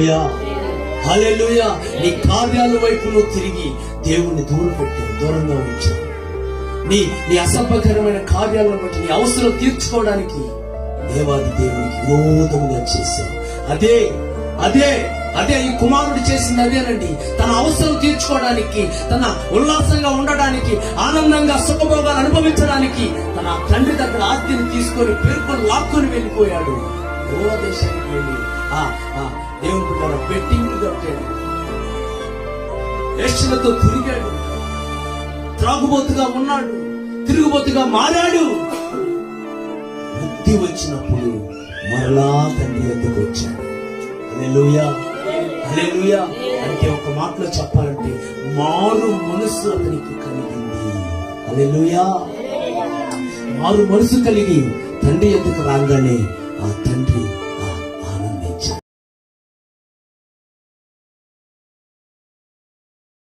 హల్లెలూయా, హల్లెలూయా. నీ కార్యాల వైపు నువ్వు తిరిగి దేవుణ్ణి దూరంగా ఉంచావు. నీ అసభ్యకరమైన కార్యాలను బట్టి నీ అవసరం తీర్చుకోవడానికి దేవాది దేవునికి విరోధముగా చేశావు. అదే ఈ కుమారుడు చేసింది అదేనండి. తన అవసరం తీర్చుకోవడానికి, తన ఉల్లాసంగా ఉండడానికి, ఆనందంగా సుఖభోగాలు అనుభవించడానికి తన తండ్రి దగ్గర ఆస్తిని తీసుకొని పేర్కొని లాక్కొని వెళ్ళిపోయాడు. దూర దేశానికి వెళ్ళి దేవుని ప్రకారం బెట్టింగ్ కట్టాడు, వేశ్యలతో తిరిగాడు, త్రాగుబోతుగా ఉన్నాడు, తిరుగుబోతుగా మారాడు. బుద్ధి వచ్చినప్పుడు మరలా తండ్రి వద్దకు వచ్చాడు. హల్లెలూయా, హల్లెలూయా. అంటే ఒక మాటలో చెప్పాలంటే మారు మనసు అతనికి కలిగింది. హల్లెలూయా. మారు మనసు కలిగి తండ్రి వద్దకు రాగానే